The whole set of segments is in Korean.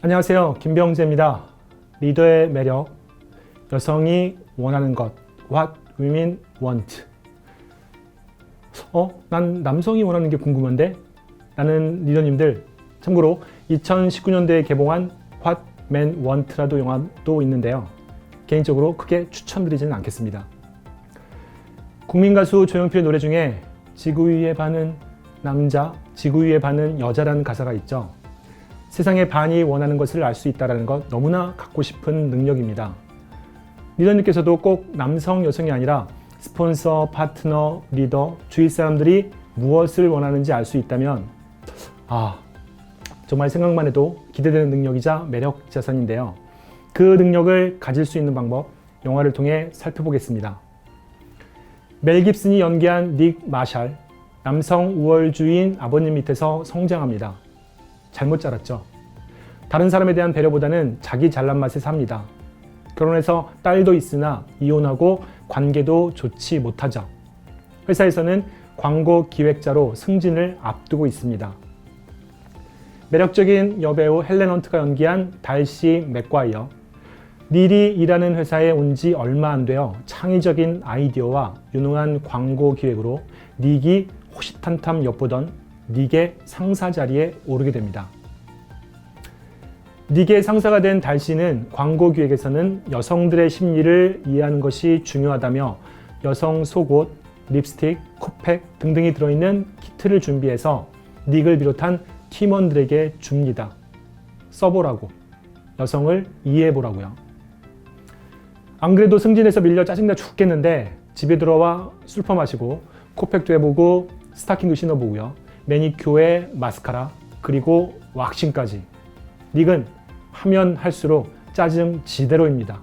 안녕하세요. 김병재입니다. 리더의 매력, 여성이 원하는 것, What Women Want. 난 남성이 원하는 게 궁금한데? 라는 리더님들, 참고로 2019년도에 개봉한 What Men Want라도 영화도 있는데요. 개인적으로 크게 추천드리지는 않겠습니다. 국민 가수 조용필의 노래 중에 지구 위의 반은 남자, 지구 위의 반은 여자라는 가사가 있죠. 세상의 반이 원하는 것을 알 수 있다는 것 너무나 갖고 싶은 능력입니다. 리더님께서도 꼭 남성, 여성이 아니라 스폰서, 파트너, 리더, 주위 사람들이 무엇을 원하는지 알 수 있다면 정말 생각만 해도 기대되는 능력이자 매력 자산인데요. 그 능력을 가질 수 있는 방법, 영화를 통해 살펴보겠습니다. 멜 깁슨이 연기한 닉 마샬, 남성 우월주의인 아버님 밑에서 성장합니다. 잘못 자랐죠. 다른 사람에 대한 배려보다는 자기 잘난 맛에 삽니다. 결혼해서 딸도 있으나 이혼하고 관계도 좋지 못하죠. 회사에서는 광고 기획자로 승진을 앞두고 있습니다. 매력적인 여배우 헬렌 헌트가 연기한 달시 맥과이어, 닐이 일하는 회사에 온 지 얼마 안 되어 창의적인 아이디어와 유능한 광고 기획으로 닉이 호시탐탐 엿보던 닉의 상사 자리에 오르게 됩니다. 닉의 상사가 된 달시는 광고 기획에서는 여성들의 심리를 이해하는 것이 중요하다며 여성 속옷, 립스틱, 코팩 등등이 들어있는 키트를 준비해서 닉을 비롯한 팀원들에게 줍니다. 써보라고, 여성을 이해해보라고요. 안 그래도 승진해서 밀려 짜증나 죽겠는데 집에 들어와 술퍼 마시고 코팩도 해보고 스타킹도 신어보고요. 매니큐어에 마스카라, 그리고 왁싱까지. 닉은 하면 할수록 짜증 지대로입니다.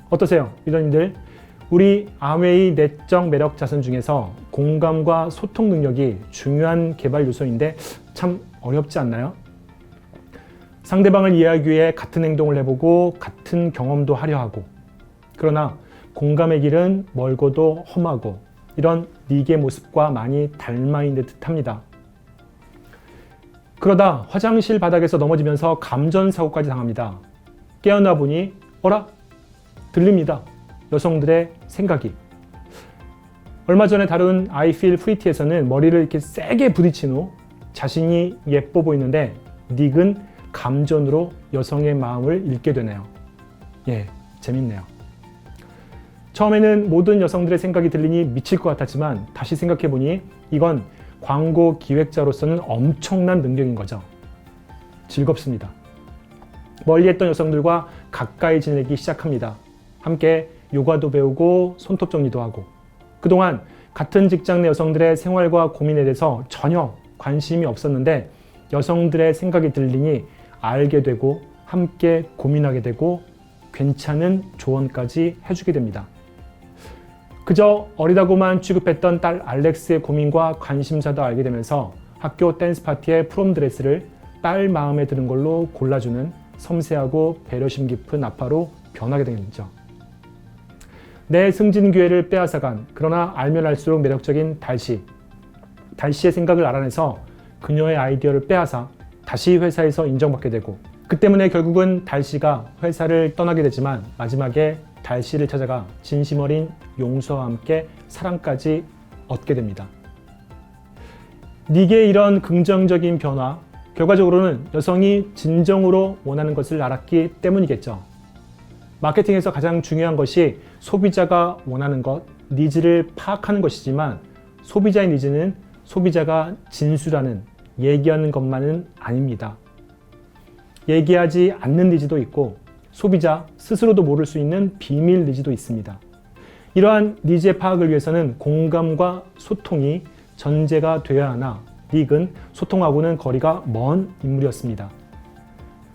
어떠세요, 리더님들? 우리 아웨이 내적 매력 자산 중에서 공감과 소통 능력이 중요한 개발 요소인데 참 어렵지 않나요? 상대방을 이해하기 위해 같은 행동을 해보고 같은 경험도 하려 하고, 그러나 공감의 길은 멀고도 험하고 이런 닉의 모습과 많이 닮아 있는 듯합니다. 그러다 화장실 바닥에서 넘어지면서 감전사고까지 당합니다. 깨어나 보니 어라? 들립니다. 여성들의 생각이. 얼마 전에 다룬 I Feel Pretty에서는 머리를 이렇게 세게 부딪힌 후 자신이 예뻐 보이는데 닉은 감전으로 여성의 마음을 읽게 되네요. 재밌네요. 처음에는 모든 여성들의 생각이 들리니 미칠 것 같았지만 다시 생각해보니 이건 광고 기획자로서는 엄청난 능력인 거죠. 즐겁습니다. 멀리했던 여성들과 가까이 지내기 시작합니다. 함께 요가도 배우고 손톱 정리도 하고, 그동안 같은 직장 내 여성들의 생활과 고민에 대해서 전혀 관심이 없었는데 여성들의 생각이 들리니 알게 되고 함께 고민하게 되고 괜찮은 조언까지 해주게 됩니다. 그저 어리다고만 취급했던 딸 알렉스의 고민과 관심사도 알게 되면서 학교 댄스 파티의 프롬 드레스를 딸 마음에 드는 걸로 골라주는 섬세하고 배려심 깊은 아빠로 변하게 되죠. 내 승진 기회를 빼앗아간, 그러나 알면 알수록 매력적인 달시의 생각을 알아내서 그녀의 아이디어를 빼앗아 다시 회사에서 인정받게 되고, 그 때문에 결국은 달시가 회사를 떠나게 되지만 마지막에 달시를 찾아가 진심 어린 용서와 함께 사랑까지 얻게 됩니다. 닉의 이런 긍정적인 변화, 결과적으로는 여성이 진정으로 원하는 것을 알았기 때문이겠죠. 마케팅에서 가장 중요한 것이 소비자가 원하는 것, 니즈를 파악하는 것이지만 소비자의 니즈는 소비자가 진술하는, 얘기하는 것만은 아닙니다. 얘기하지 않는 니즈도 있고 소비자 스스로도 모를 수 있는 비밀 니즈도 있습니다. 이러한 니즈의 파악을 위해서는 공감과 소통이 전제가 되어야 하나 닉은 소통하고는 거리가 먼 인물이었습니다.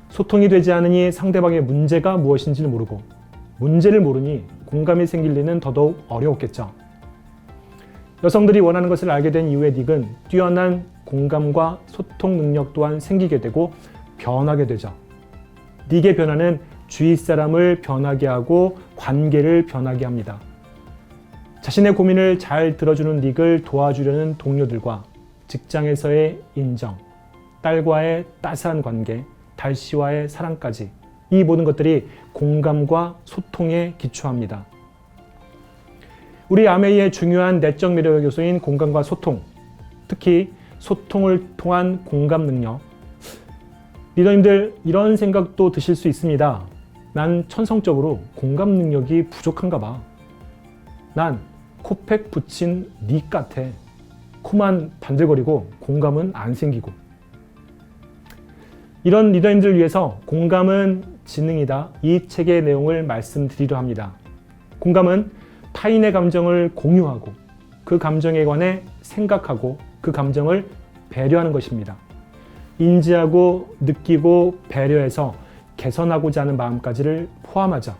소통이 되지 않으니 상대방의 문제가 무엇인지를 모르고, 문제를 모르니 공감이 생길 리는 더더욱 어려웠겠죠. 여성들이 원하는 것을 알게 된 이후에 닉은 뛰어난 공감과 소통 능력 또한 생기게 되고 변하게 되죠. 닉의 변화는 주위 사람을 변하게 하고 관계를 변하게 합니다. 자신의 고민을 잘 들어주는 닉을 도와주려는 동료들과 직장에서의 인정, 딸과의 따스한 관계, 달씨와의 사랑까지 이 모든 것들이 공감과 소통에 기초합니다. 우리 아메이의 중요한 내적 매력 요소인 공감과 소통, 특히 소통을 통한 공감 능력. 리더님들 이런 생각도 드실 수 있습니다. 난 천성적으로 공감 능력이 부족한가 봐. 난 코팩 붙인 닉 같아. 코만 반들거리고 공감은 안 생기고. 이런 리더님들을 위해서 공감은 지능이다. 이 책의 내용을 말씀드리려 합니다. 공감은 타인의 감정을 공유하고 그 감정에 관해 생각하고 그 감정을 배려하는 것입니다. 인지하고 느끼고 배려해서 개선하고자 하는 마음까지를 포함하죠.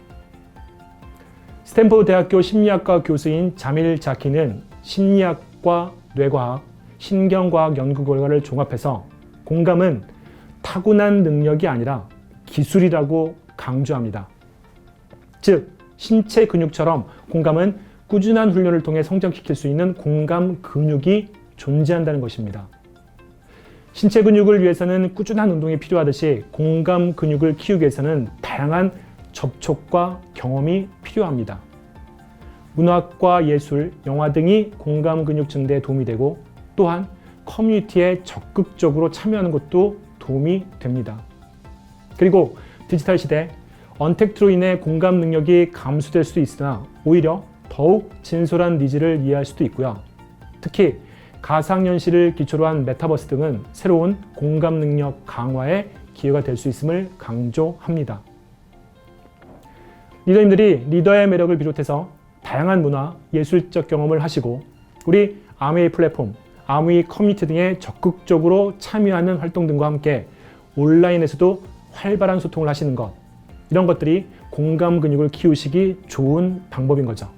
스탠포드 대학교 심리학과 교수인 자밀 자키는 심리학과 뇌과학, 신경과학 연구 결과를 종합해서 공감은 타고난 능력이 아니라 기술이라고 강조합니다. 즉, 신체 근육처럼 공감은 꾸준한 훈련을 통해 성장시킬 수 있는 공감 근육이 존재한다는 것입니다. 신체 근육을 위해서는 꾸준한 운동이 필요하듯이 공감 근육을 키우기 위해서는 다양한 접촉과 경험이 필요합니다. 문학과 예술, 영화 등이 공감 근육 증대에 도움이 되고 또한 커뮤니티에 적극적으로 참여하는 것도 도움이 됩니다. 그리고 디지털 시대, 언택트로 인해 공감 능력이 감소될 수도 있으나 오히려 더욱 진솔한 니즈를 이해할 수도 있고요. 특히 가상현실을 기초로 한 메타버스 등은 새로운 공감 능력 강화의 기회가 될 수 있음을 강조합니다. 리더님들이 리더의 매력을 비롯해서 다양한 문화, 예술적 경험을 하시고 우리 아메이 플랫폼, 아메이 커뮤니티 등에 적극적으로 참여하는 활동 등과 함께 온라인에서도 활발한 소통을 하시는 것, 이런 것들이 공감 근육을 키우시기 좋은 방법인 거죠.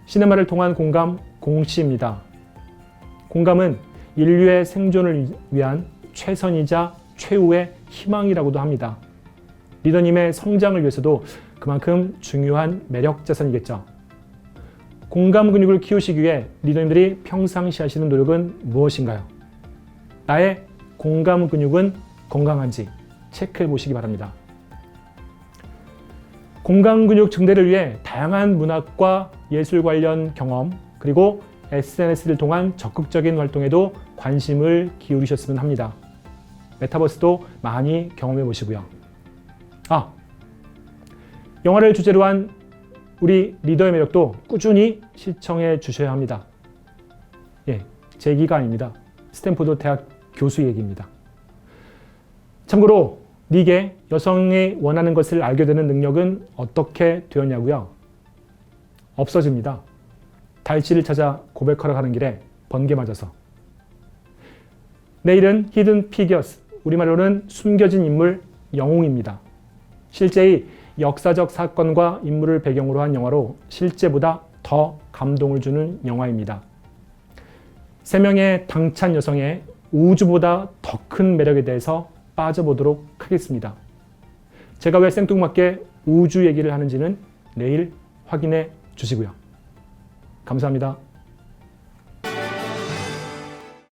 시네마를 통한 공감 공시입니다. 공감은 인류의 생존을 위한 최선이자 최후의 희망이라고도 합니다. 리더님의 성장을 위해서도 그만큼 중요한 매력 자산이겠죠. 공감 근육을 키우시기 위해 리더님들이 평상시 하시는 노력은 무엇인가요? 나의 공감 근육은 건강한지 체크해 보시기 바랍니다. 공감 근육 증대를 위해 다양한 문학과 예술 관련 경험, 그리고 SNS를 통한 적극적인 활동에도 관심을 기울이셨으면 합니다. 메타버스도 많이 경험해 보시고요. 영화를 주제로 한 우리 리더의 매력도 꾸준히 시청해 주셔야 합니다. 제 얘기가 아닙니다. 스탠포드 대학 교수 얘기입니다. 참고로 닉의 여성이 원하는 것을 알게 되는 능력은 어떻게 되었냐고요? 없어집니다. 달씨를 찾아 고백하러 가는 길에 번개 맞아서. 내일은 히든 피겨스, 우리말로는 숨겨진 인물 영웅입니다. 실제의 역사적 사건과 인물을 배경으로 한 영화로 실제보다 더 감동을 주는 영화입니다. 3명의 당찬 여성의 우주보다 더 큰 매력에 대해서 빠져보도록 하겠습니다. 제가 왜 생뚱맞게 우주 얘기를 하는지는 내일 확인해 주시고요. 감사합니다.